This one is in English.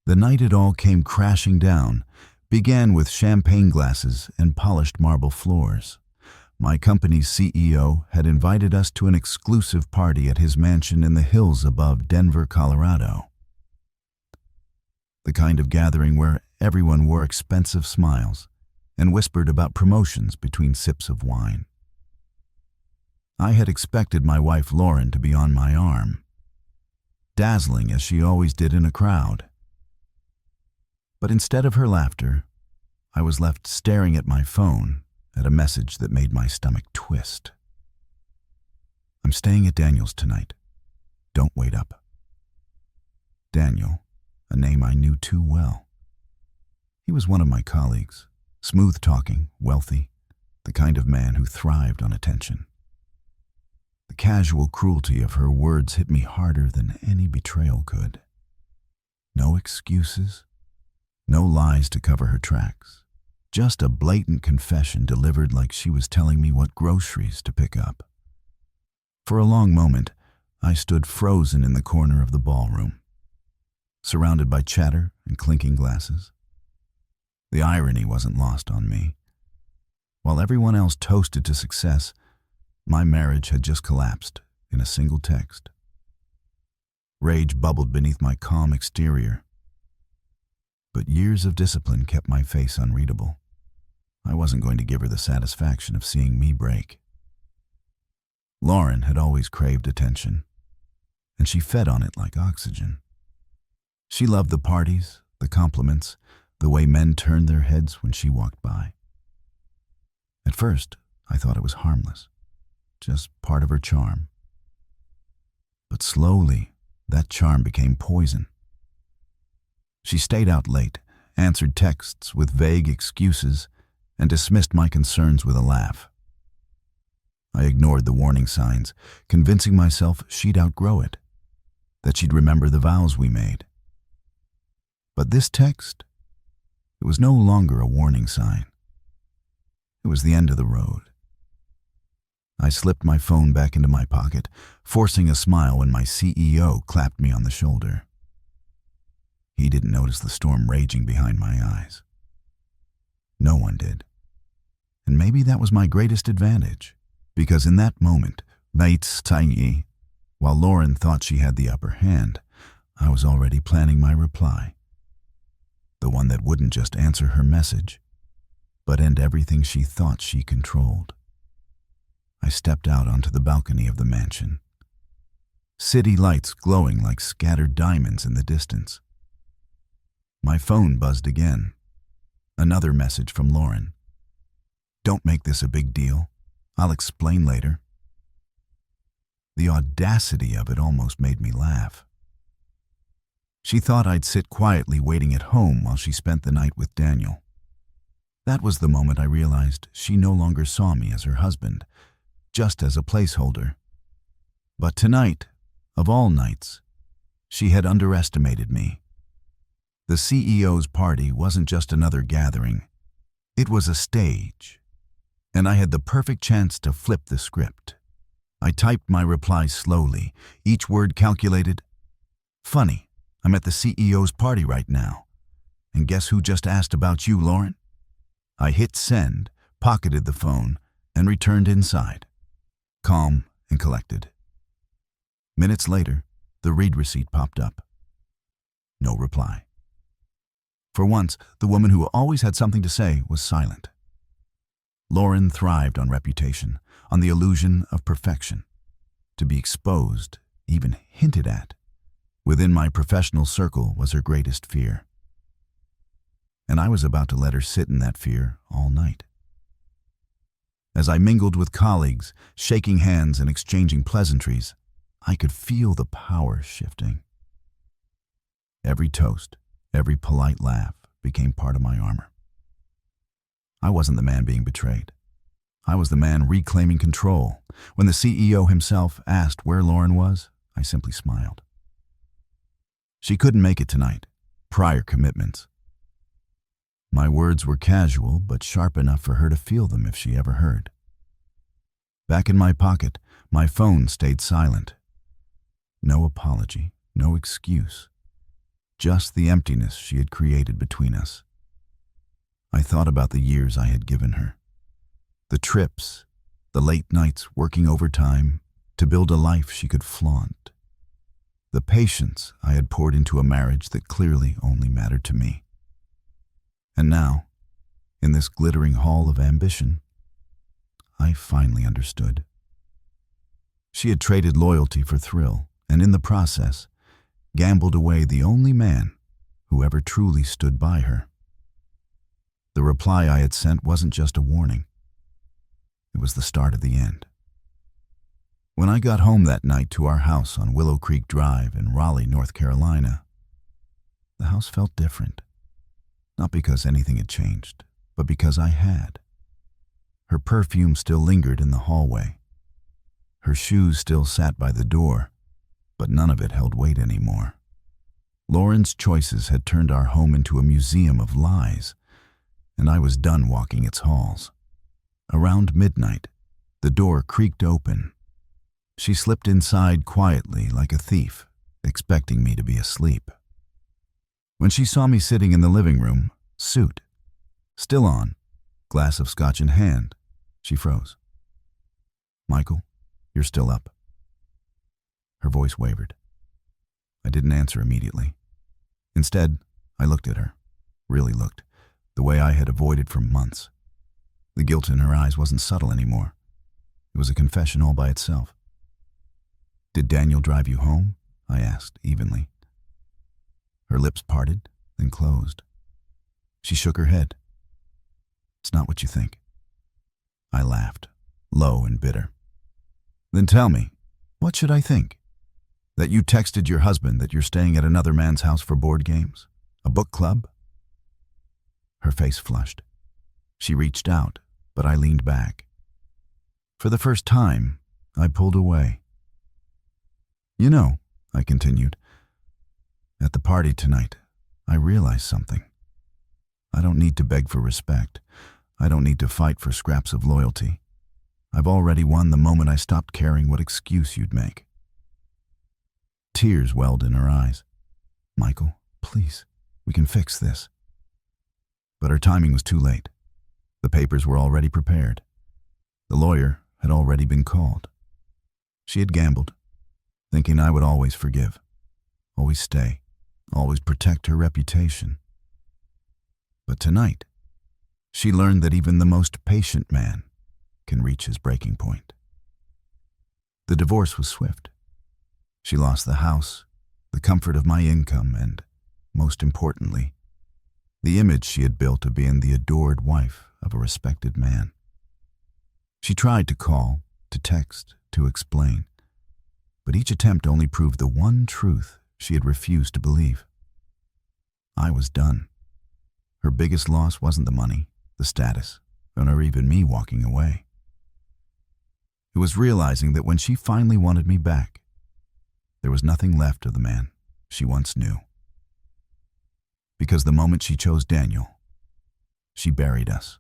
The night it all came crashing down began with champagne glasses and polished marble floors. My company's CEO had invited us to an exclusive party at his mansion in the hills above Denver, Colorado. The kind of gathering where everyone wore expensive smiles and whispered about promotions between sips of wine. I had expected my wife Lauren to be on my arm, dazzling as she always did in a crowd. But instead of her laughter, I was left staring at my phone at a message that made my stomach twist. "I'm staying at Daniel's tonight. Don't wait up." Daniel, a name I knew too well. He was one of my colleagues, smooth-talking, wealthy, the kind of man who thrived on attention. The casual cruelty of her words hit me harder than any betrayal could. No excuses, no lies to cover her tracks. Just a blatant confession delivered like she was telling me what groceries to pick up. For a long moment, I stood frozen in the corner of the ballroom, surrounded by chatter and clinking glasses. The irony wasn't lost on me. While everyone else toasted to success, my marriage had just collapsed in a single text. Rage bubbled beneath my calm exterior, but years of discipline kept my face unreadable. I wasn't going to give her the satisfaction of seeing me break. Lauren had always craved attention, and she fed on it like oxygen. She loved the parties, the compliments, the way men turned their heads when she walked by. At first, I thought it was harmless, just part of her charm. But slowly, that charm became poison. She stayed out late, answered texts with vague excuses, and dismissed my concerns with a laugh. I ignored the warning signs, convincing myself she'd outgrow it, that she'd remember the vows we made. But this text, it was no longer a warning sign. It was the end of the road. I slipped my phone back into my pocket, forcing a smile when my CEO clapped me on the shoulder. He didn't notice the storm raging behind my eyes. No one did. And maybe that was my greatest advantage, because in that moment, while Lauren thought she had the upper hand, I was already planning my reply. The one that wouldn't just answer her message, but end everything she thought she controlled. I stepped out onto the balcony of the mansion. City lights glowing like scattered diamonds in the distance. My phone buzzed again. Another message from Lauren. "Don't make this a big deal. I'll explain later." The audacity of it almost made me laugh. She thought I'd sit quietly waiting at home while she spent the night with Daniel. That was the moment I realized she no longer saw me as her husband, just as a placeholder. But tonight, of all nights, she had underestimated me. The CEO's party wasn't just another gathering. It was a stage, and I had the perfect chance to flip the script. I typed my replies slowly, each word calculated. "Funny, I'm at the CEO's party right now. And guess who just asked about you, Lauren?" I hit send, pocketed the phone, and returned inside, calm and collected. Minutes later, the read receipt popped up. No reply. For once, the woman who always had something to say was silent. Lauren thrived on reputation, on the illusion of perfection. To be exposed, even hinted at, within my professional circle was her greatest fear. And I was about to let her sit in that fear all night. As I mingled with colleagues, shaking hands and exchanging pleasantries, I could feel the power shifting. Every toast, every polite laugh became part of my armor. I wasn't the man being betrayed. I was the man reclaiming control. When the CEO himself asked where Lauren was, I simply smiled. She couldn't make it tonight. Prior commitments. My words were casual, but sharp enough for her to feel them if she ever heard. Back in my pocket, my phone stayed silent. No apology, no excuse. just the emptiness she had created between us. I thought about the years I had given her. The trips, the late nights working overtime to build a life she could flaunt. The patience I had poured into a marriage that clearly only mattered to me. And now, in this glittering hall of ambition, I finally understood. She had traded loyalty for thrill, and in the process, gambled away the only man who ever truly stood by her. The reply I had sent wasn't just a warning. It was the start of the end. When I got home that night to our house on Willow Creek Drive in Raleigh, North Carolina, the house felt different. Not because anything had changed, but because I had. Her perfume still lingered in the hallway. Her shoes still sat by the door, but none of it held weight anymore. Lauren's choices had turned our home into a museum of lies, and I was done walking its halls. Around midnight, the door creaked open. She slipped inside quietly like a thief, expecting me to be asleep. When she saw me sitting in the living room, suit still on, glass of scotch in hand, she froze. "Michael, you're still up." Her voice wavered. I didn't answer immediately. Instead, I looked at her, really looked, the way I had avoided for months. The guilt in her eyes wasn't subtle anymore. It was a confession all by itself. "Did Daniel drive you home?" I asked evenly. Her lips parted, then closed. She shook her head. "It's not what you think." I laughed, low and bitter. "Then tell me, what should I think? That you texted your husband that you're staying at another man's house for board games? A book club?" Her face flushed. She reached out, but I leaned back. For the first time, I pulled away. "You know," I continued, "at the party tonight, I realized something. I don't need to beg for respect. I don't need to fight for scraps of loyalty. I've already won the moment I stopped caring what excuse you'd make." Tears welled in her eyes. "Michael, please, we can fix this." But her timing was too late. The papers were already prepared. The lawyer had already been called. She had gambled, thinking I would always forgive, always stay, always protect her reputation. But tonight, she learned that even the most patient man can reach his breaking point. The divorce was swift. She lost the house, the comfort of my income, and, most importantly, the image she had built of being the adored wife of a respected man. She tried to call, to text, to explain, but each attempt only proved the one truth she had refused to believe. I was done. Her biggest loss wasn't the money, the status, or even me walking away. It was realizing that when she finally wanted me back, there was nothing left of the man she once knew. Because the moment she chose Daniel, she buried us.